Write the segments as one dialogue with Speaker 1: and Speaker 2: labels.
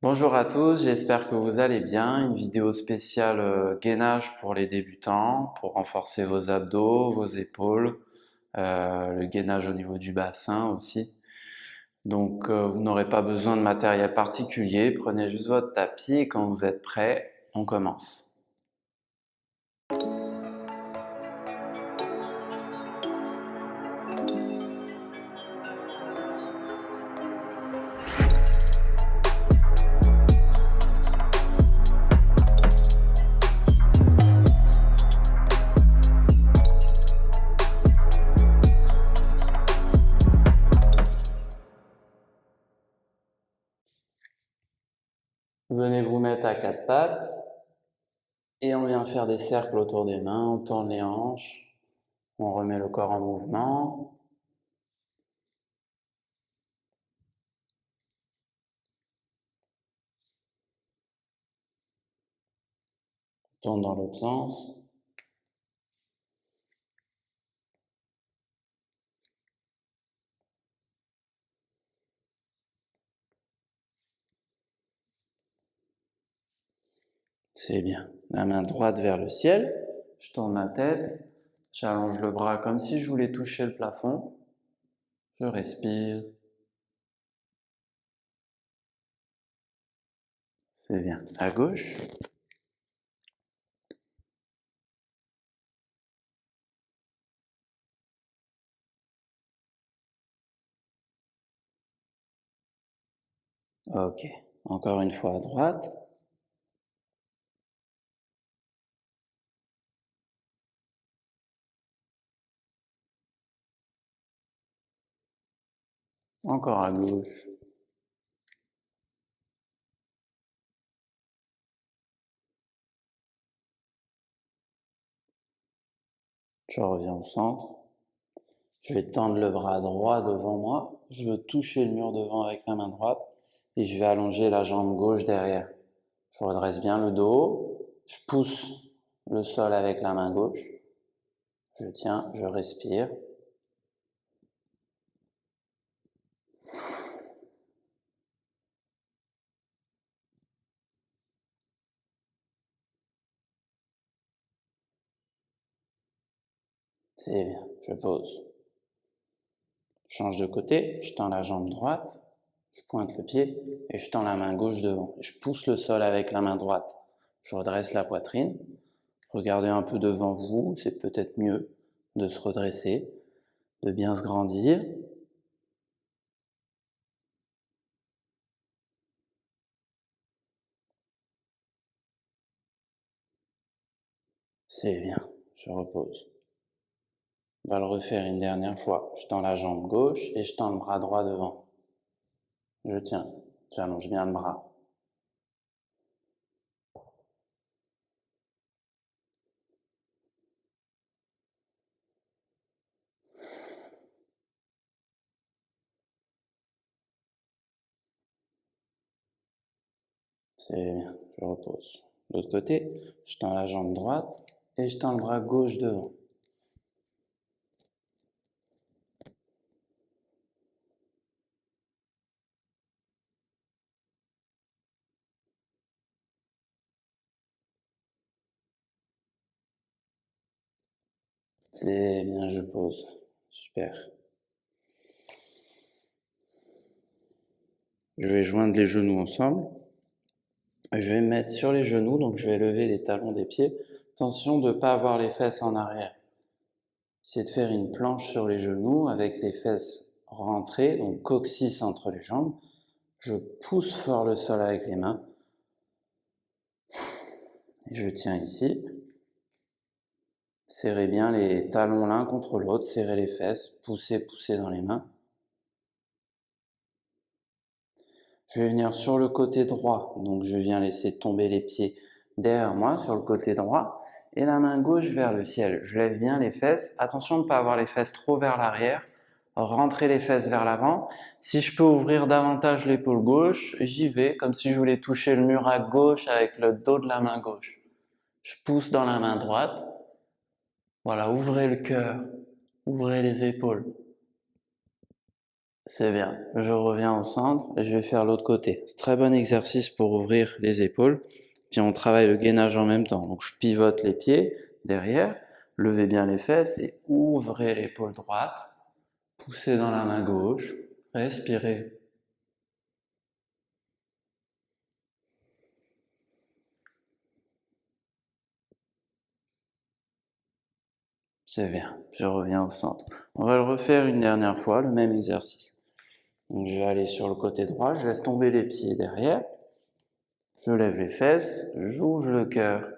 Speaker 1: Bonjour à tous, j'espère que vous allez bien. Une vidéo spéciale gainage pour les débutants, pour renforcer vos abdos, vos épaules, le gainage au niveau du bassin aussi. Donc vous n'aurez pas besoin de matériel particulier, prenez juste votre tapis et quand vous êtes prêt, on commence. Venez vous mettre à quatre pattes et on vient faire des cercles autour des mains, on tourne les hanches, on remet le corps en mouvement. Tourne dans l'autre sens. C'est bien. La main droite vers le ciel. Je tourne la tête. J'allonge le bras comme si je voulais toucher le plafond. Je respire. C'est bien. À gauche. Ok. Encore une fois à droite. Encore à gauche. Je reviens au centre. Je vais tendre le bras droit devant moi. Je veux toucher le mur devant avec la main droite. Et je vais allonger la jambe gauche derrière. Je redresse bien le dos. Je pousse le sol avec la main gauche. Je tiens, je respire. C'est bien. Je pose. Je change de côté, je tends la jambe droite, je pointe le pied et je tends la main gauche devant. Je pousse le sol avec la main droite. Je redresse la poitrine. Regardez un peu devant vous, c'est peut-être mieux de se redresser, de bien se grandir. C'est bien, je repose. On va le refaire une dernière fois. Je tends la jambe gauche et je tends le bras droit devant. Je tiens, j'allonge bien le bras. C'est bien, je repose. De l'autre côté, je tends la jambe droite et je tends le bras gauche devant. C'est bien, je pose. Super. Je vais joindre les genoux ensemble. Je vais me mettre sur les genoux, donc je vais lever les talons des pieds. Attention de ne pas avoir les fesses en arrière. Essayez de faire une planche sur les genoux avec les fesses rentrées, donc coccyx entre les jambes. Je pousse fort le sol avec les mains. Je tiens ici. Serrez bien les talons l'un contre l'autre, serrez les fesses, poussez, poussez dans les mains. Je vais venir sur le côté droit, donc je viens laisser tomber les pieds derrière moi sur le côté droit et la main gauche vers le ciel. Je lève bien les fesses, attention de ne pas avoir les fesses trop vers l'arrière, rentrez les fesses vers l'avant. Si je peux ouvrir davantage l'épaule gauche, j'y vais comme si je voulais toucher le mur à gauche avec le dos de la main gauche. Je pousse dans la main droite, voilà, ouvrez le cœur, ouvrez les épaules. C'est bien. Je reviens au centre et je vais faire l'autre côté. C'est très bon exercice pour ouvrir les épaules. Puis on travaille le gainage en même temps. Donc je pivote les pieds derrière, levez bien les fesses et ouvrez l'épaule droite. Poussez dans la main gauche. Respirez. C'est bien. Je reviens au centre. On va le refaire une dernière fois, le même exercice. Donc je vais aller sur le côté droit, je laisse tomber les pieds derrière. Je lève les fesses, j'ouvre le cœur.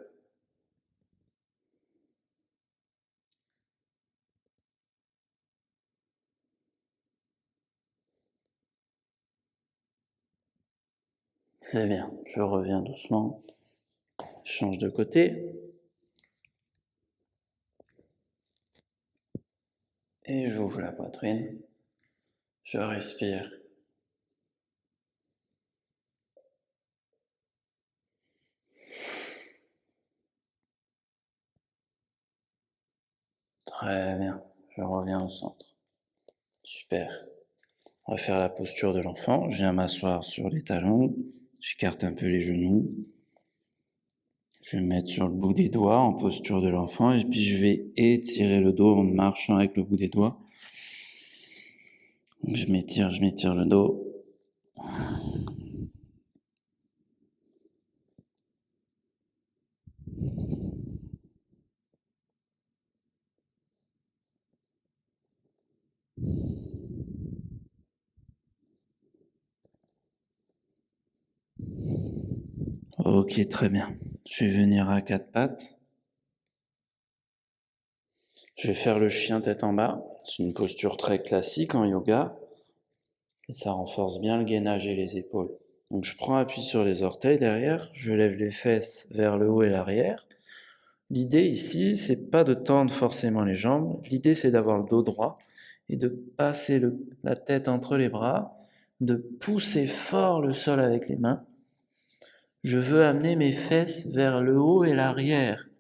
Speaker 1: C'est bien. Je reviens doucement. Je change de côté. Et j'ouvre la poitrine. Je respire. Très bien. Je reviens au centre. Super. On va faire la posture de l'enfant. Je viens m'asseoir sur les talons. J'écarte un peu les genoux. Je vais me mettre sur le bout des doigts en posture de l'enfant et puis je vais étirer le dos en marchant avec le bout des doigts. Donc je m'étire le dos. Ok, très bien. Je vais venir à quatre pattes. Je vais faire le chien tête en bas. C'est une posture très classique en yoga. Et ça renforce bien le gainage et les épaules. Donc je prends appui sur les orteils derrière, je lève les fesses vers le haut et l'arrière. L'idée ici, c'est pas de tendre forcément les jambes, l'idée c'est d'avoir le dos droit et de passer la tête entre les bras, de pousser fort le sol avec les mains. Je veux amener mes fesses vers le haut et l'arrière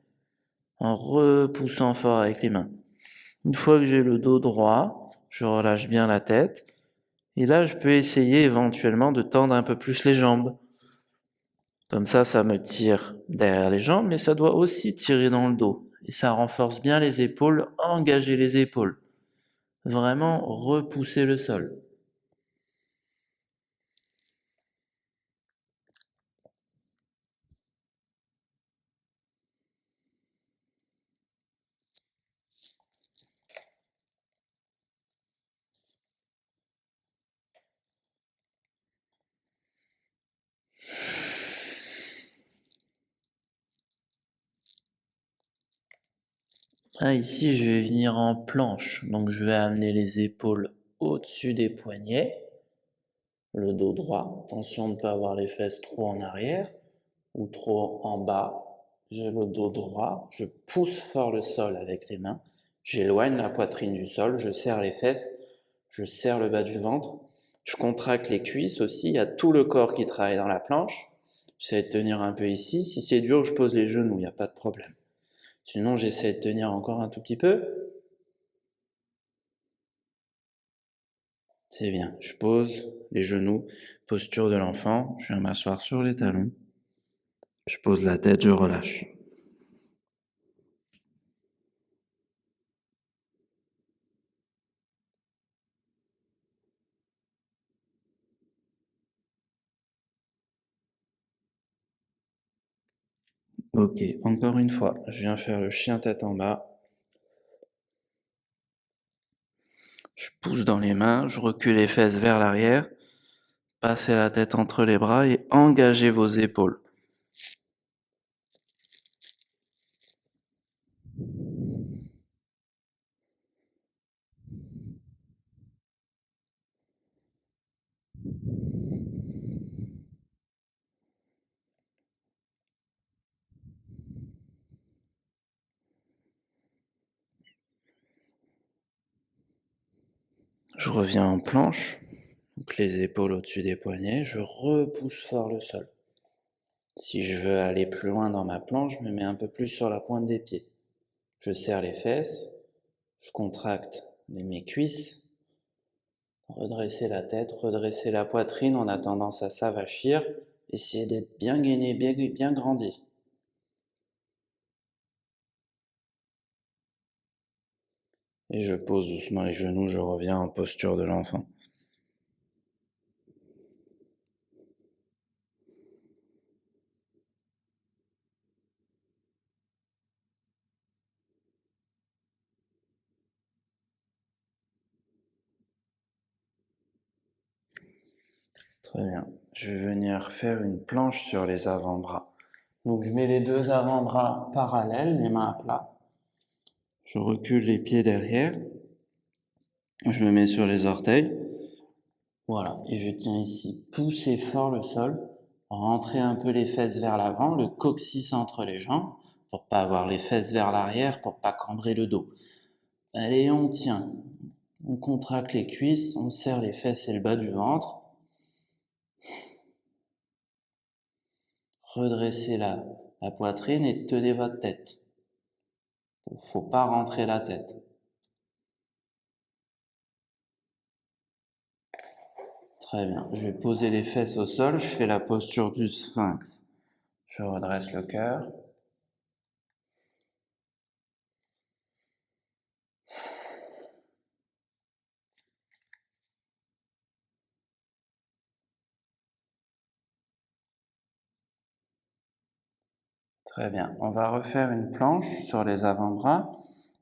Speaker 1: en repoussant fort avec les mains. Une fois que j'ai le dos droit, je relâche bien la tête. Et là, je peux essayer éventuellement de tendre un peu plus les jambes. Comme ça me tire derrière les jambes, mais ça doit aussi tirer dans le dos. Et ça renforce bien les épaules, engager les épaules. Vraiment repousser le sol. Ah, ici, je vais venir en planche. Donc, je vais amener les épaules au-dessus des poignets. Le dos droit. Attention de ne pas avoir les fesses trop en arrière ou trop en bas. J'ai le dos droit, je pousse fort le sol avec les mains, j'éloigne la poitrine du sol, je serre les fesses, je serre le bas du ventre, je contracte les cuisses aussi, il y a tout le corps qui travaille dans la planche. J'essaie de tenir un peu ici, si c'est dur, je pose les genoux, il n'y a pas de problème. Sinon, j'essaie de tenir encore un tout petit peu. C'est bien, je pose les genoux, posture de l'enfant, je viens m'asseoir sur les talons. Je pose la tête, je relâche. Ok, encore une fois, je viens faire le chien tête en bas. Je pousse dans les mains, je recule les fesses vers l'arrière. Passez la tête entre les bras et engagez vos épaules. Je reviens en planche, donc les épaules au-dessus des poignets, je repousse fort le sol. Si je veux aller plus loin dans ma planche, je me mets un peu plus sur la pointe des pieds. Je serre les fesses, je contracte mes cuisses. Redresser la tête, redresser la poitrine, on a tendance à s'avachir. Essayez d'être bien gainé, bien grandi. Et je pose doucement les genoux, je reviens en posture de l'enfant. Très bien. Je vais venir faire une planche sur les avant-bras. Donc je mets les deux avant-bras parallèles, les mains à plat. Je recule les pieds derrière. Je me mets sur les orteils. Voilà, et je tiens ici. Poussez fort le sol. Rentrez un peu les fesses vers l'avant, le coccyx entre les jambes, pour pas avoir les fesses vers l'arrière, pour pas cambrer le dos. Allez, on tient. On contracte les cuisses, on serre les fesses et le bas du ventre. Redressez la poitrine et tenez votre tête. Faut pas rentrer la tête. Très bien. Je vais poser les fesses au sol. Je fais la posture du sphinx. Je redresse le cœur. Très bien. On va refaire une planche sur les avant-bras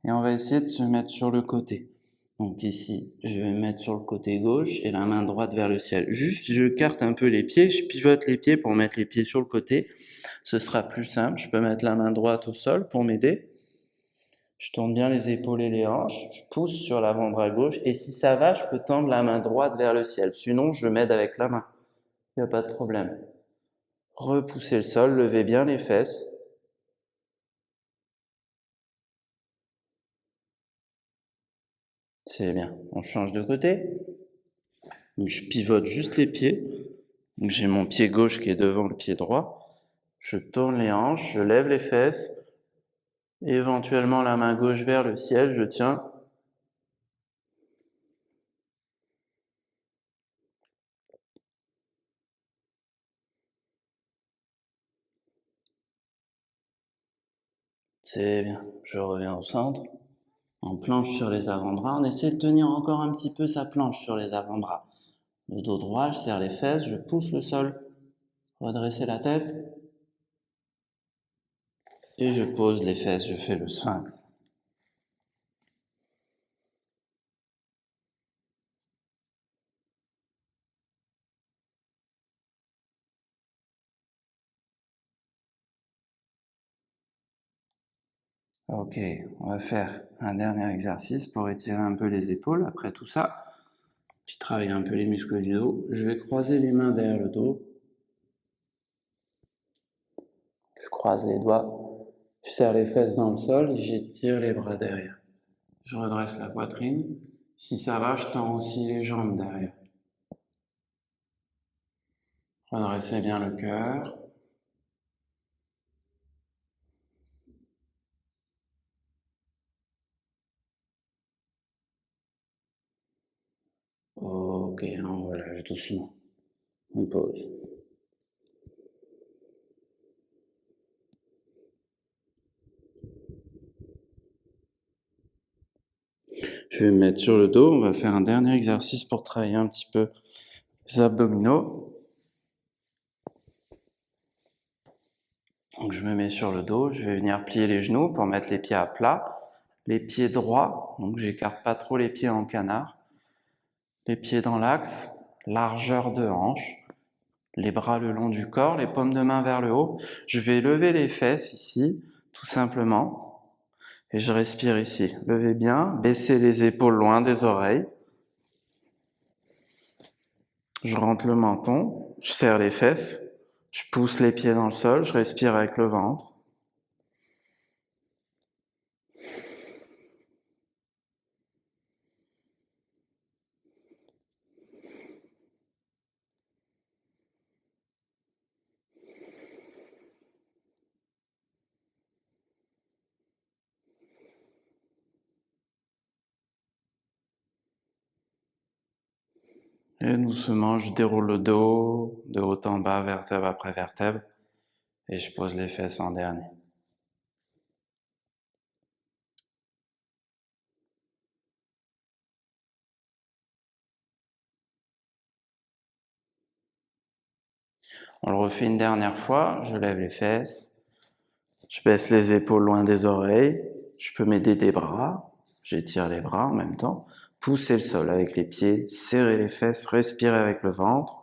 Speaker 1: et on va essayer de se mettre sur le côté. Donc ici, je vais me mettre sur le côté gauche et la main droite vers le ciel. Juste, je carte un peu les pieds, je pivote les pieds pour mettre les pieds sur le côté. Ce sera plus simple. Je peux mettre la main droite au sol pour m'aider. Je tourne bien les épaules et les hanches. Je pousse sur l'avant-bras gauche. Et si ça va, je peux tendre la main droite vers le ciel. Sinon, je m'aide avec la main. Il n'y a pas de problème. Repoussez le sol, levez bien les fesses. C'est bien. On change de côté. Donc, je pivote juste les pieds. Donc, j'ai mon pied gauche qui est devant le pied droit. Je tourne les hanches, je lève les fesses. Éventuellement la main gauche vers le ciel, je tiens. C'est bien. Je reviens au centre. En planche sur les avant-bras. On essaie de tenir encore un petit peu sa planche sur les avant-bras. Le dos droit, je serre les fesses, je pousse le sol. Redresser la tête. Et je pose les fesses, je fais le sphinx. Ok, on va faire un dernier exercice pour étirer un peu les épaules après tout ça. Puis travailler un peu les muscles du dos. Je vais croiser les mains derrière le dos. Je croise les doigts. Je serre les fesses dans le sol et j'étire les bras derrière. Je redresse la poitrine. Si ça va, je tends aussi les jambes derrière. Redressez bien le cœur. Ok, on relâche doucement. On pose. Je vais me mettre sur le dos. On va faire un dernier exercice pour travailler un petit peu les abdominaux. Donc je me mets sur le dos. Je vais venir plier les genoux pour mettre les pieds à plat. Les pieds droits. Donc j'écarte pas trop les pieds en canard. Les pieds dans l'axe. Largeur de hanche. Les bras le long du corps, les paumes de main vers le haut. Je vais lever les fesses ici, tout simplement. Et je respire ici. Levez bien, baissez les épaules loin des oreilles. Je rentre le menton, je serre les fesses, je pousse les pieds dans le sol, je respire avec le ventre. Et doucement, je déroule le dos, de haut en bas, vertèbre après vertèbre, et je pose les fesses en dernier. On le refait une dernière fois, je lève les fesses, je baisse les épaules loin des oreilles, je peux m'aider des bras, j'étire les bras en même temps, pousser le sol avec les pieds, serrer les fesses, respirer avec le ventre.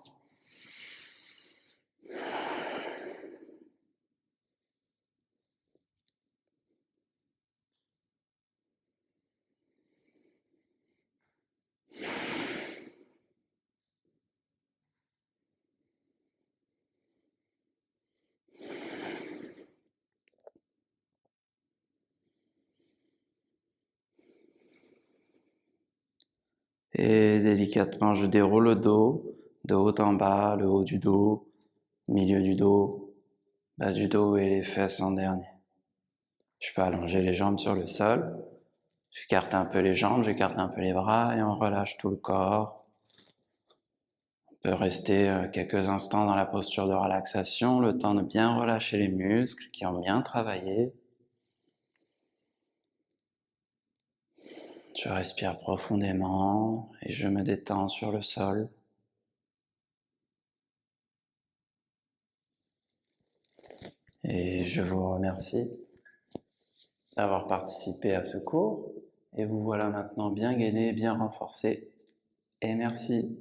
Speaker 1: Et délicatement, je déroule le dos, de haut en bas, le haut du dos, milieu du dos, bas du dos et les fesses en dernier. Je peux allonger les jambes sur le sol. J'écarte un peu les jambes, j'écarte un peu les bras et on relâche tout le corps. On peut rester quelques instants dans la posture de relaxation, le temps de bien relâcher les muscles qui ont bien travaillé. Je respire profondément et je me détends sur le sol. Et je vous remercie d'avoir participé à ce cours. Et vous voilà maintenant bien gainé, bien renforcé. Et merci.